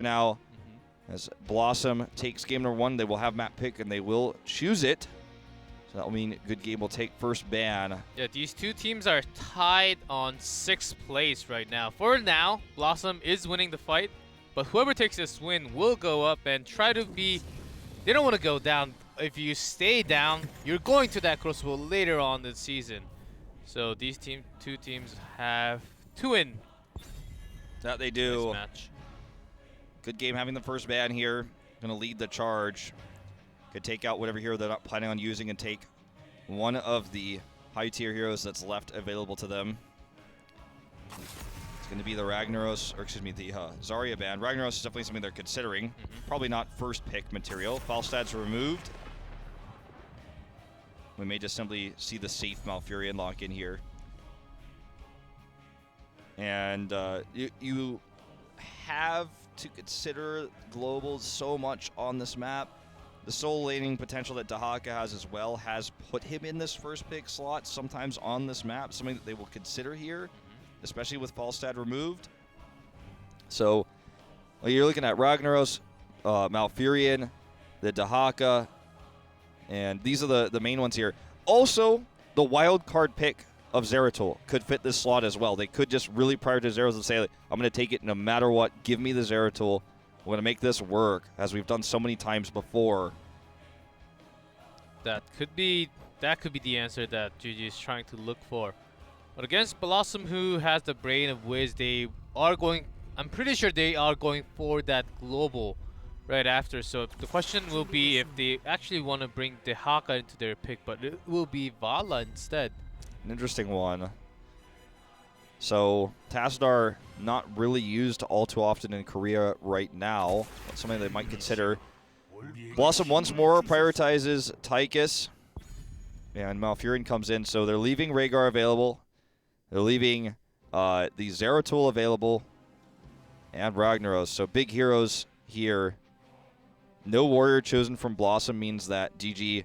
now. As BlossoM takes game number 1, they will have map pick and they will choose it. So that will mean Good Game will take first ban. Yeah, these two teams are tied on 6th place right now. For now, BlossoM is winning the fight, but whoever takes this win will go up and try to be... They don't want to go down. If you stay down, you're going to that crucible later on in the season. So these two teams have to win. That they do. This match. Good Game having the first ban here. Going to lead the charge. Could take out whatever hero they're not planning on using and take one of the high-tier heroes that's left available to them. It's going to be the Ragnaros, or excuse me, the Zarya ban. Ragnaros is definitely something they're considering. Probably not first pick material. Falstad's removed. We may just simply see the safe Malfurion lock in here. And you have to consider globals so much on this map. The soul laning potential that Dahaka has as well has put him in this first pick slot sometimes on this map, something that they will consider here, especially with Falstad removed. So well, you're looking at Ragnaros, Malfurion, the Dahaka, and these are the main ones here. Also, the wild card pick of Zeratul could fit this slot as well. They could just really prioritize Zeratul and say, like, I'm going to take it no matter what. Give me the Zeratul. We're going to make this work, as we've done so many times before. That could be the answer that GG is trying to look for. But against BlossoM, who has the brain of Wiz, they are going... I'm pretty sure they are going for that global right after. So the question will be if they actually want to bring Dahaka into their pick, but it will be Vala instead. An interesting one. So Tassadar not really used all too often in Korea right now. That's something they might consider. BlossoM once more prioritizes Tychus. And Malfurion comes in. So they're leaving Rhaegar available. They're leaving the Zeratul available. And Ragnaros. So big heroes here. No warrior chosen from BlossoM means that GG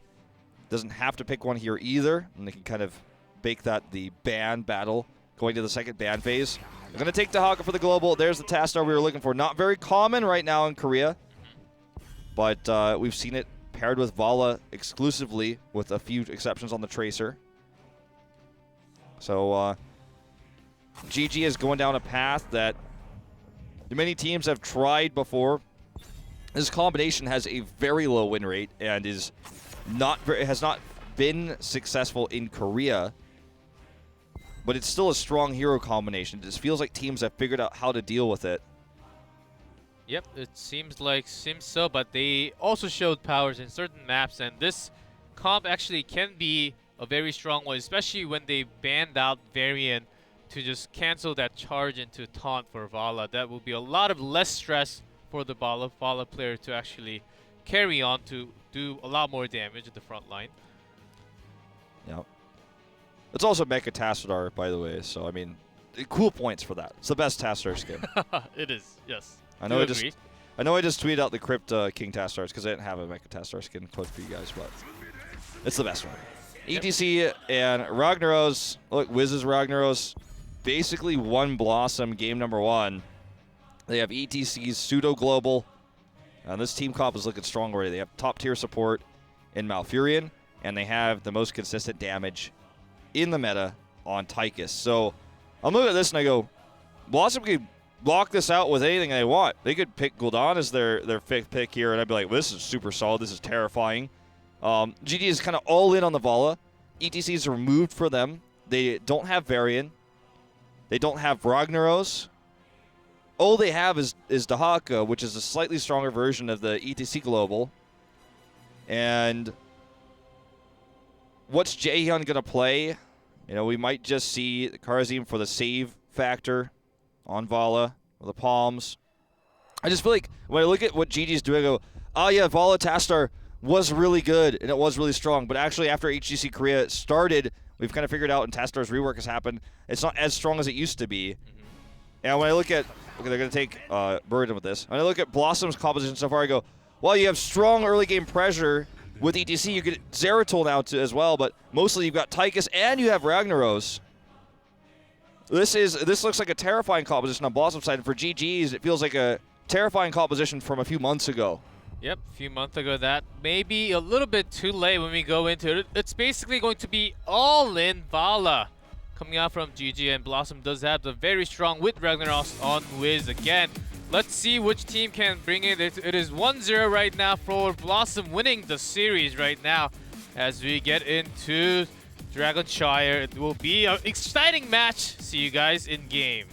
doesn't have to pick one here either. And they can kind of bake that the ban battle going to the second ban phase. They're going to take Dahaka for the global. There's the Tassadar we were looking for. Not very common right now in Korea, but we've seen it paired with Vala exclusively, with a few exceptions on the Tracer. So GG is going down a path that many teams have tried before. This combination has a very low win rate and has not been successful in Korea. But it's still a strong hero combination. It just feels like teams have figured out how to deal with it. Yep, it seems so, but they also showed powers in certain maps, and this comp actually can be a very strong one, especially when they banned out Varian to just cancel that charge into taunt for Vala. That will be a lot of less stress for the Vala player to actually carry on to do a lot more damage at the front line. Yep. It's also Mecha Tassadar, by the way, so I mean, cool points for that. It's the best Tassadar skin. It is, yes. I know I just tweeted out the Crypt King Tassadars because I didn't have a Mecha Tassadar skin code for you guys, but it's the best one. Yep. ETC and Ragnaros. Look, Wiz's Ragnaros basically won BlossoM game number 1. They have ETC's pseudo global. This team comp is looking strong already. They have top tier support in Malfurion, and they have the most consistent damage in the meta on Tychus. So I'm looking at this and I go, BlossoM could block this out with anything they want. They could pick Gul'dan as their 5th pick here, and I'd be like, well, this is super solid. This is terrifying. GG is kind of all in on the Vala. ETC is removed for them. They don't have Varian. They don't have Ragnaros. All they have is Dahaka, which is a slightly stronger version of the ETC Global. And what's Jaehyun going to play? You know, we might just see Karazim for the save factor on Vala, or the Palms. I just feel like when I look at what GG's doing, I go, oh yeah, Vala Tassadar was really good, and it was really strong. But actually, after HGC Korea started, we've kind of figured out, and Tassadar's rework has happened, it's not as strong as it used to be. And when I look at, okay, they're going to take Burden with this. When I look at BlossoM's composition so far, I go, well, you have strong early game pressure. With ETC, you get Zeratul now as well, but mostly you've got Tychus and you have Ragnaros. This looks like a terrifying composition on BlossoM's side. And for GG's, it feels like a terrifying composition from a few months ago. Yep, a few months ago. That may be a little bit too late when we go into it. It's basically going to be all in Vala coming out from GG, and BlossoM does have the very strong with Ragnaros on Wiz again. Let's see which team can bring it. It is 1-0 right now for BlossoM, winning the series right now. As we get into Dragonshire, it will be an exciting match. See you guys in game.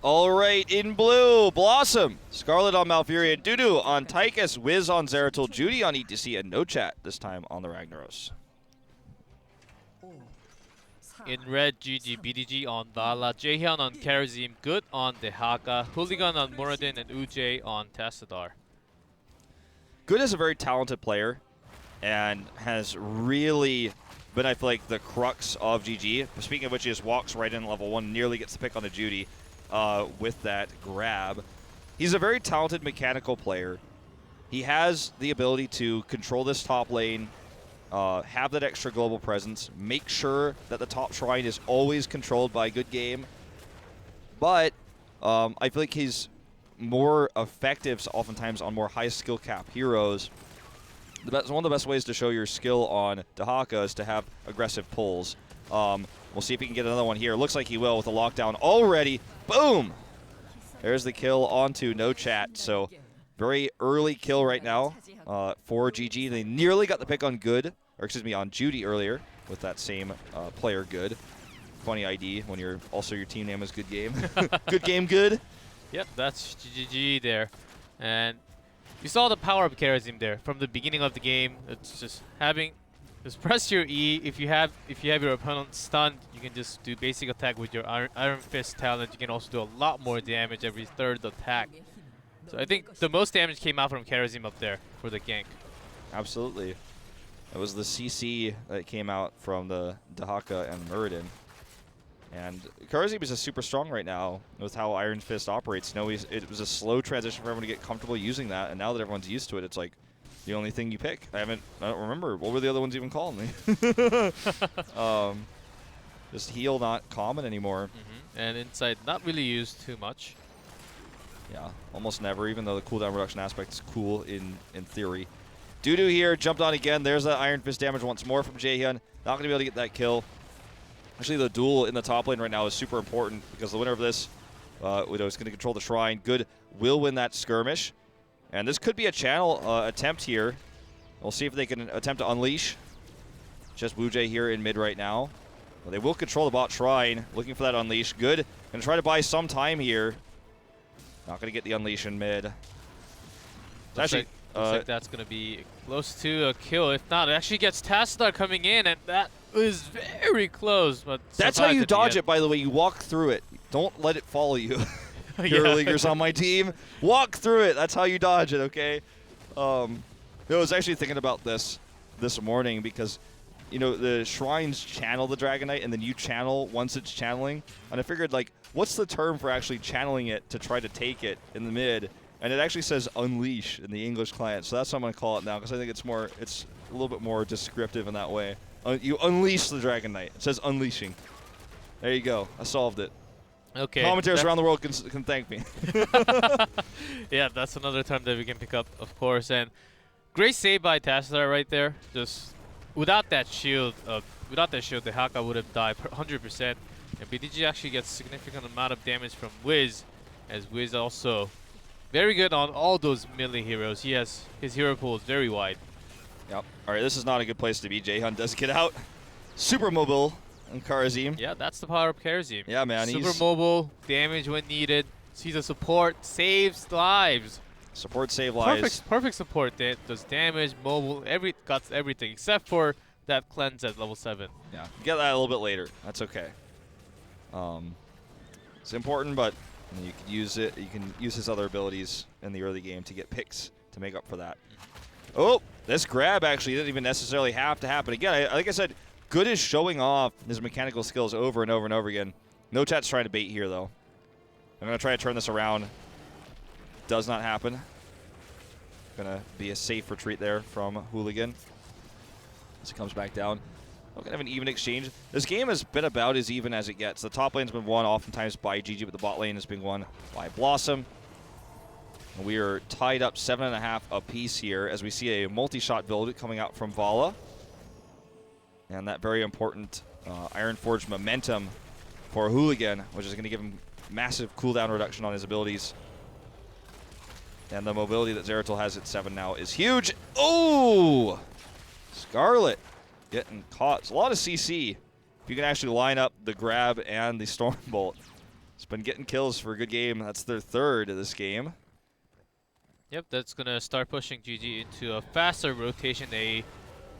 All right, in blue, BlossoM, Scarlet on Malfurion, Dudu on Tychus, Wiz on Zeratul, Judy on ETC, and No Chat this time on the Ragnaros. In red, GG, BDG on Vala, Jaehyun on Karazim, Good on Dehaka, Hooligan on Muradin, and Uj on Tassadar. Good is a very talented player and has really been, I feel like, the crux of GG. Speaking of which, he just walks right in level 1, nearly gets the pick on the Judy. With that grab. He's a very talented mechanical player. He has the ability to control this top lane, have that extra global presence, make sure that the top shrine is always controlled by a good game. But I feel like he's more effective oftentimes on more high skill cap heroes. One of the best ways to show your skill on Dehaka is to have aggressive pulls. We'll see if he can get another one here. Looks like he will with the lockdown already. Boom! There's the kill onto No Chat. So very early kill right now for GG. They nearly got the pick on Good, or excuse me, on Judy earlier with that same player Good. Funny ID when your team name is Good Game. Good Game Good. Yep, that's GG there. And you saw the power of Karazim there from the beginning of the game. It's just press your E. If you have your opponent stunned, you can just do basic attack with your Iron Fist talent. You can also do a lot more damage every third attack. So I think the most damage came out from Karazim up there for the gank. Absolutely. It was the CC that came out from the Dehaka and Muradin. And Karazim is just super strong right now with how Iron Fist operates. You know, it was a slow transition for everyone to get comfortable using that, and now that everyone's used to it, it's like the only thing you pick. I don't remember. What were the other ones even calling me? Just heal, not common anymore. And Insight not really used too much. Yeah, almost never, even though the cooldown reduction aspect is cool in theory. Dudu here, jumped on again. There's that Iron Fist damage once more from Jaehyun. Not going to be able to get that kill. Actually, the duel in the top lane right now is super important because the winner of this is going to control the shrine. Good will win that skirmish. And this could be a channel attempt here. We'll see if they can attempt to unleash. Just Wujae here in mid right now. Well, they will control the bot shrine. Looking for that unleash. Good. Going to try to buy some time here. Not going to get the unleash in mid. Looks like that's going to be close to a kill. If not, it actually gets Tassadar coming in, and that is very close. But that's how you dodge it, by the way. You walk through it. Don't let it follow you. Hero Leaguers on my team, walk through it. That's how you dodge it, okay? I was actually thinking about this morning because, you know, the shrines channel the Dragonite, and then you channel once it's channeling. And I figured, like, what's the term for actually channeling it to try to take it in the mid? And it actually says unleash in the English client, so that's what I'm going to call it now because I think it's a little bit more descriptive in that way. You unleash the Dragonite. It says unleashing. There you go. I solved it. Okay. Commentators around the world can thank me. Yeah, that's another term that we can pick up, of course. And great save by Tassadar right there. Just without that shield, the Haka would have died 100%. And BDG actually gets significant amount of damage from Wiz, as Wiz also very good on all those melee heroes. His hero pool is very wide. Yep. All right, this is not a good place to be. Jaehyun does get out. Super mobile. And Karazim. Yeah, that's the power of Karazim. Yeah, man. Super mobile, damage when needed. He's a support, saves lives. Support, save lives. Perfect support. Does damage, mobile, cuts everything except for that cleanse at level 7. Yeah, get that a little bit later. That's okay. It's important, but you can use it. You can use his other abilities in the early game to get picks to make up for that. Oh, this grab actually didn't even necessarily have to happen. Again, like I said, Good is showing off his mechanical skills over and over and over again. No Chat's trying to bait here, though. I'm going to try to turn this around. Does not happen. Going to be a safe retreat there from Hooligan as it comes back down. We're going to have an even exchange. This game has been about as even as it gets. The top lane's been won oftentimes by GG, but the bot lane has been won by BlossoM. We are tied up 7.5 apiece here as we see a multi-shot build coming out from Vala. And that very important Iron Forge momentum for Hooligan, which is going to give him massive cooldown reduction on his abilities. And the mobility that Zeratul has at 7 now is huge. Oh! Scarlet getting caught. It's a lot of CC. If you can actually line up the grab and the Stormbolt. It's been getting kills for a good game. That's their third of this game. Yep, that's going to start pushing GG into a faster rotation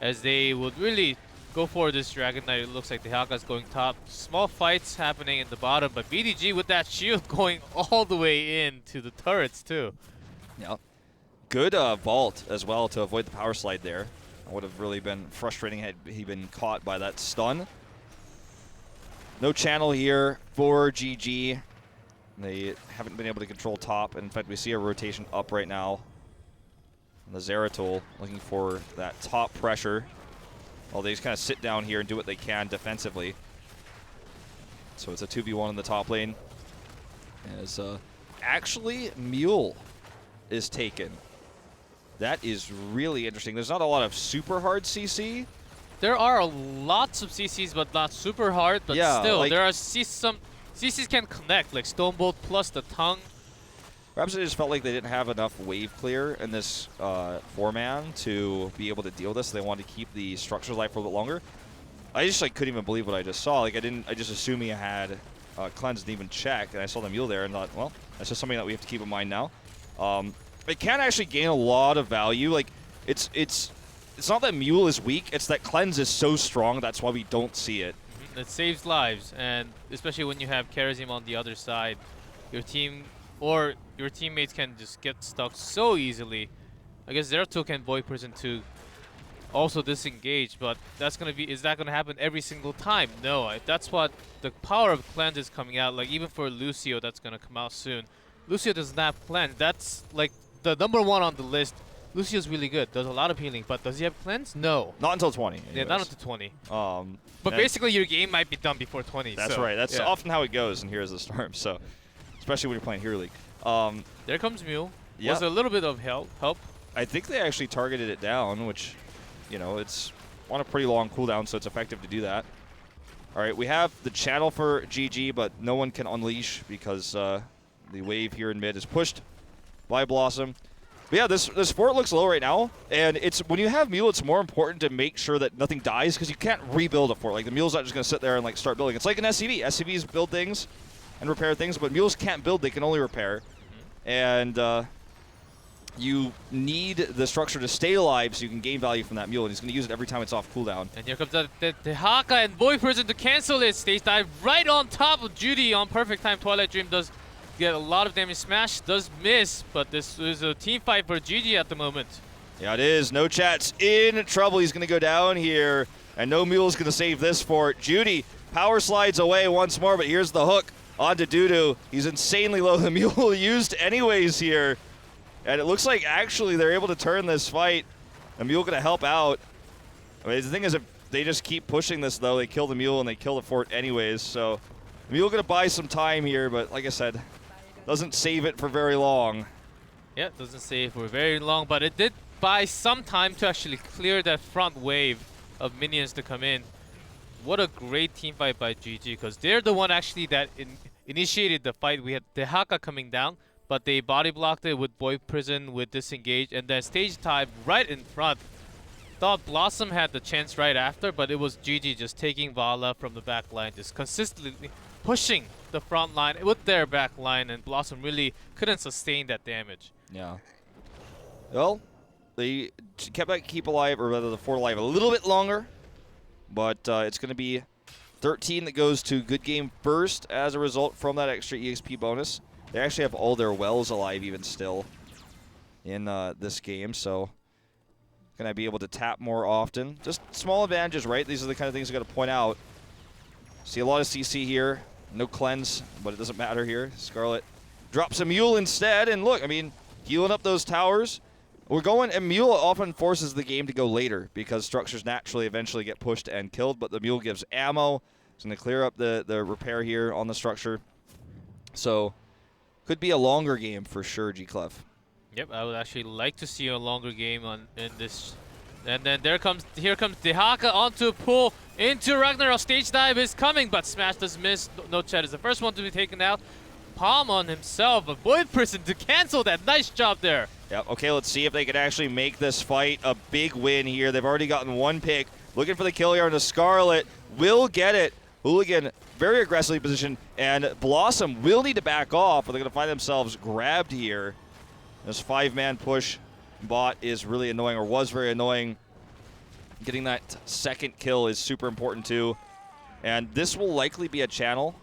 as they would really go for this Dragon Knight. It looks like the Haka's going top. Small fights happening in the bottom, but BDG with that shield going all the way into the turrets too. Yeah. Good vault as well to avoid the power slide there. It would have really been frustrating had he been caught by that stun. No channel here for GG. They haven't been able to control top. In fact, we see a rotation up right now. And the Zeratul looking for that top pressure. Well, they just kind of sit down here and do what they can defensively. So it's a 2v1 in the top lane. As actually Mule is taken. That is really interesting. There's not a lot of super hard CC. There are lots of CCs, but not super hard. But yeah, still, like, there are some CCs can connect, like Stonebolt plus the tongue. Perhaps it just felt like they didn't have enough wave clear in this 4-man to be able to deal with this. They wanted to keep the structures alive for a little bit longer. I just couldn't even believe what I just saw. I just assumed he had cleansed, didn't even check, and I saw the Mule there and thought, well, that's just something that we have to keep in mind now. It can actually gain a lot of value. Like it's not that Mule is weak, it's that cleanse is so strong, that's why we don't see it. It saves lives, and especially when you have Karazim on the other side, your team or your teammates can just get stuck so easily. I guess Zeratul can Void Prison to also disengage, but is that gonna happen every single time? No, that's what the power of cleanse is coming out. Like even for Lucio, that's gonna come out soon. Lucio does not cleanse. That's like the #1 on the list. Lucio's really good, does a lot of healing, but does he have cleanse? No. Not until 20. Anyways. Yeah, not until 20. and But basically your game might be done before 20. That's so, right. That's yeah. often how it goes in Heroes of the Storm. So, especially when you're playing Hero League. There comes Mule. Yeah. Was a little bit of help. I think they actually targeted it down, which, you know, it's on a pretty long cooldown, so it's effective to do that. All right, we have the channel for GG, but no one can unleash because the wave here in mid is pushed by BlossoM. But yeah, this fort looks low right now, and it's when you have Mule, it's more important to make sure that nothing dies because you can't rebuild a fort. Like the Mule's not just going to sit there and like start building. It's like an SCV. SCVs build things and repair things, but Mules can't build; they can only repair. And you need the structure to stay alive so you can gain value from that Mule, and he's going to use it every time it's off cooldown. And here comes the Haka and Void Prison to cancel it. Stage dive right on top of Judy on perfect time. Twilight Dream does get a lot of damage. Smash does miss, but this is a team fight for GG at the moment. Yeah, it is. No Chat's in trouble. He's going to go down here, and no Mule's going to save this fort. Judy power slides away once more, but here's the hook onto Dudu. He's insanely low. The Mule used anyways here, and it looks like actually they're able to turn this fight. The Mule going to help out. I mean, the thing is, if they just keep pushing this, though, they kill the Mule and they kill the fort anyways, so the Mule going to buy some time here, but like I said, doesn't save it for very long. Yeah, doesn't save for very long, but it did buy some time to actually clear that front wave of minions to come in. What a great team fight by GG, because they're the one actually that initiated the fight. We had the Haka coming down, but they body blocked it with Void Prison, with Disengage, and then Stage Dive right in front. Thought BlossoM had the chance right after, but it was GG just taking Vala from the back line, just consistently pushing the front line with their back line, and BlossoM really couldn't sustain that damage. Yeah. Well, they kept that keep alive, or rather the fort alive a little bit longer, but it's going to be 13 that goes to Good Game first as a result from that extra EXP bonus. They actually have all their wells alive even still in this game, so Can I be able to tap more often? Just small advantages, right? These are the kind of things you got to point out. See a lot of CC here. No cleanse, but it doesn't matter here. Scarlet drops a Mule instead, and look, I mean, healing up those towers. We're going, and Mule often forces the game to go later because structures naturally eventually get pushed and killed, but the Mule gives ammo. It's going to clear up the repair here on the structure. So, could be a longer game for sure, G-Clef. Yep, I would actually like to see a longer game in this. And then here comes Dehaka onto a pull into Ragnarok. Stage dive is coming, but Smash does miss. No Chat is the first one to be taken out. Palm on himself, a Void Prison to cancel that. Nice job there. Yeah, okay, let's see if they can actually make this fight a big win here. They've already gotten one pick. Looking for the kill here on the Scarlet. Will get it. Hooligan very aggressively positioned, and BlossoM will need to back off, or they're going to find themselves grabbed here. This 5-man push bot is really annoying, or was very annoying. Getting that second kill is super important too. And this will likely be a channel.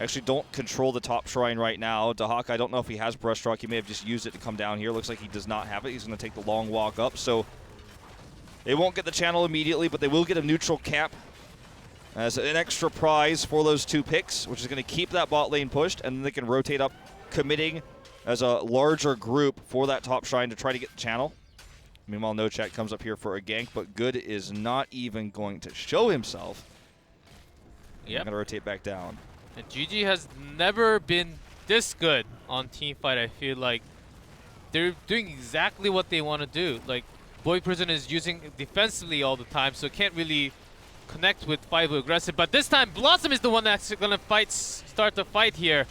Actually don't control the top shrine right now. Dehaka, I don't know if he has brush stroke. He may have just used it to come down here. Looks like he does not have it. He's going to take the long walk up. So they won't get the channel immediately, but they will get a neutral cap as an extra prize for those 2 picks, which is going to keep that bot lane pushed, and then they can rotate up, committing as a larger group for that top shrine to try to get the channel. Meanwhile, No Chat comes up here for a gank, but Good is not even going to show himself. Yep. I'm going to rotate back down. And GG has never been this good on Teamfight. I feel like they're doing exactly what they want to do. Like, Void Prison is using defensively all the time, so can't really connect with 5 aggressive. But this time, BlossoM is the one that's going to start the fight here.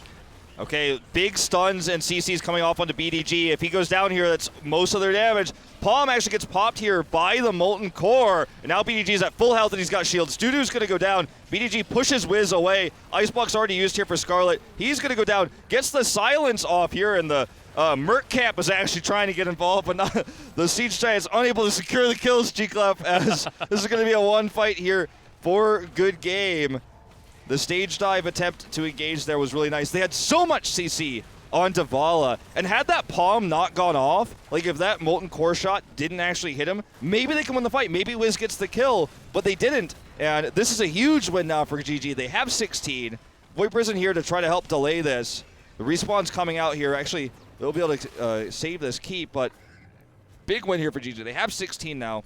Okay, big stuns and CC's coming off onto BDG. If he goes down here, that's most of their damage. Palm actually gets popped here by the Molten Core. And now BDG's at full health and he's got shields. Dudu's going to go down. BDG pushes Wiz away. Icebox already used here for Scarlet. He's going to go down. Gets the silence off here, and the Merc Camp is actually trying to get involved, but not, the Siege Giant is unable to secure the kills, G-Clef, as this is going to be a one fight here for Good Game. The stage dive attempt to engage there was really nice. They had so much CC on Davala, and had that palm not gone off, like if that Molten Core shot didn't actually hit him, maybe they can win the fight. Maybe Wiz gets the kill, but they didn't. And this is a huge win now for GG. They have 16. Void Prison here to try to help delay this. The respawn's coming out here. Actually, they'll be able to save this keep, but big win here for GG. They have 16 now.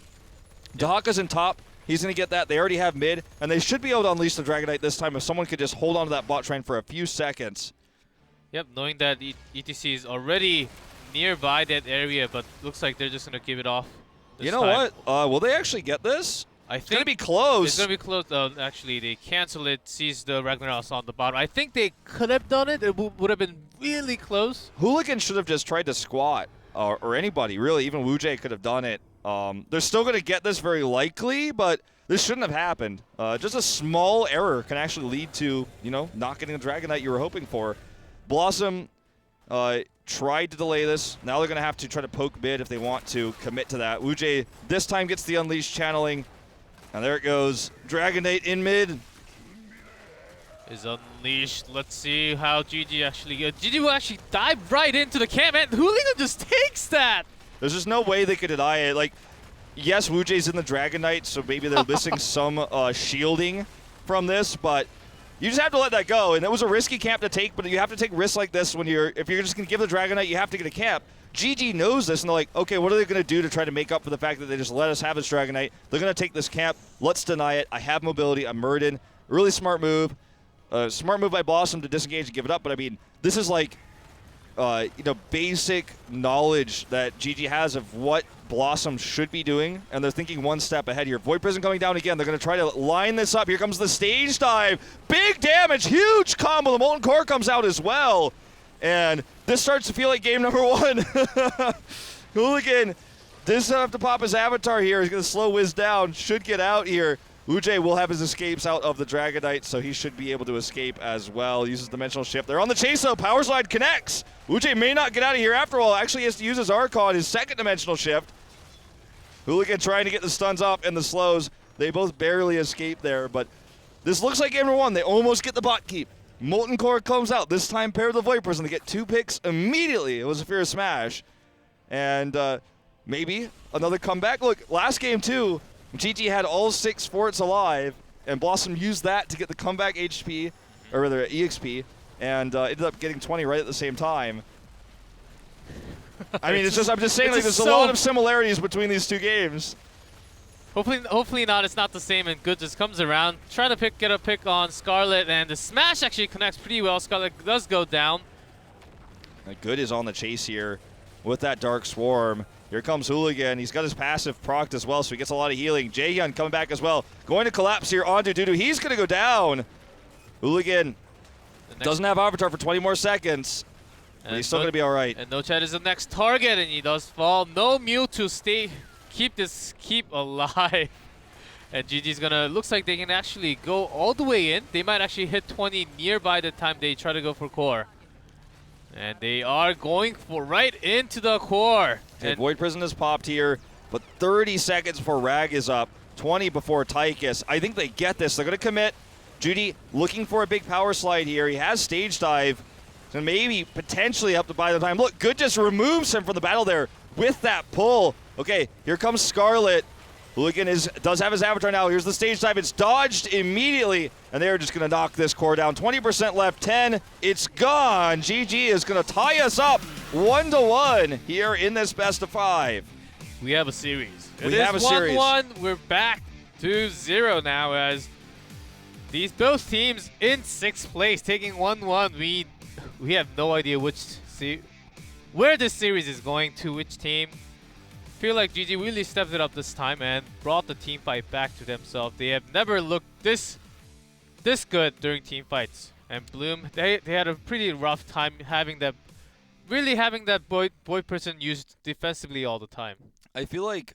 Dehaka's in top. He's going to get that. They already have mid, and they should be able to unleash the Dragonite this time if someone could just hold on to that bot train for a few seconds. Yep, knowing that ETC is already nearby that area, but looks like they're just going to give it off this You know time. what? Will they actually get this? I It's think going to be close. It's going to be close. Actually, they cancel it, sees the Ragnarok on the bottom. I think they could have done it. It would have been really close. Hooligan should have just tried to squat, or anybody, really. Even Wu-Jay could have done it. They're still going to get this very likely, but this shouldn't have happened. Just a small error can actually lead to, you know, not getting the Dragonite you were hoping for. BlossoM tried to delay this. Now they're going to have to try to poke mid if they want to commit to that. Wu-Jay this time gets the Unleashed channeling. And there it goes. Dragonite in mid. Is unleashed. Let's see how GG actually goes. GG will actually dive right into the camp, and Hooligan just takes that. There's just no way they could deny it. Like, yes, Wu-Jay's in the Dragonite, so maybe they're missing some shielding from this, but you just have to let that go. And it was a risky camp to take, but you have to take risks like this when if you're just going to give the Dragonite, you have to get a camp. GG knows this, and they're like, okay, what are they going to do to try to make up for the fact that they just let us have this Dragonite? They're going to take this camp. Let's deny it. I have mobility. I'm Murden. Really smart move. Smart move by BlossoM to disengage and give it up, but I mean, this is like, you know, basic knowledge that GG has of what BlossoM should be doing, and they're thinking one step ahead here. Void Prison coming down again. They're going to try to line this up. Here comes the stage dive. Big damage, huge combo. The Molten Core comes out as well, and this starts to feel like game number 1. Hooligan doesn't have to pop his avatar here. He's going to slow Wiz down. Should get out here. Wu-Jay will have his escapes out of the Dragonite, so he should be able to escape as well. Uses Dimensional Shift. They're on the chase, though. Power Slide connects. Wu-Jay may not get out of here after all. Actually, he has to use his Archon, his second Dimensional Shift. Hooligan trying to get the stuns off and the slows. They both barely escape there, but this looks like game number 1. They almost get the bot keep. Molten Core comes out, this time paired with the Void Prison. They get 2 picks immediately. It was a Fear of Smash. And maybe another comeback. Look, last game too, GG had all 6 forts alive, and BlossoM used that to get the comeback HP, or rather EXP, and ended up getting 20 right at the same time. I mean, I'm just saying, like, there's a lot of similarities between these two games. Hopefully not. It's not the same, and Good just comes around, trying to get a pick on Scarlet, and the smash actually connects pretty well. Scarlet does go down. Good is on the chase here with that Dark Swarm. Here comes Hooligan. He's got his passive procced as well, so he gets a lot of healing. Jaehyun coming back as well. Going to collapse here onto Dudu. He's going to go down. Hooligan doesn't have Avatar for 20 more seconds. But he's still going to be all right. And No Chat is the next target, and he does fall. No Mew to keep alive. And GG's gonna, looks like they can actually go all the way in. They might actually hit 20 nearby the time they try to go for core. And they are going for right into the core. Okay, Void Prison has popped here, but 30 seconds before Rag is up, 20 before Tychus. I think they get this. They're going to commit. Judy looking for a big power slide here. He has stage dive, so maybe potentially up to buy the time. Look, Good just removes him from the battle there with that pull. Okay, here comes Scarlet. Hooligan does have his Avatar now. Here's the stage dive. It's dodged immediately, and they're just going to knock this core down. 20% left, 10. It's gone. GG is going to tie us up 1-1 here in this best of 5. We have a series. We have a series. 1-1. We're back to 0 now as both teams in 6th place taking 1-1. We have no idea where this series is going to, which team. Feel like GG really stepped it up this time and brought the team fight back to themselves. They have never looked this good during team fights. And Bloom, they had a pretty rough time having that void person used defensively all the time. I feel like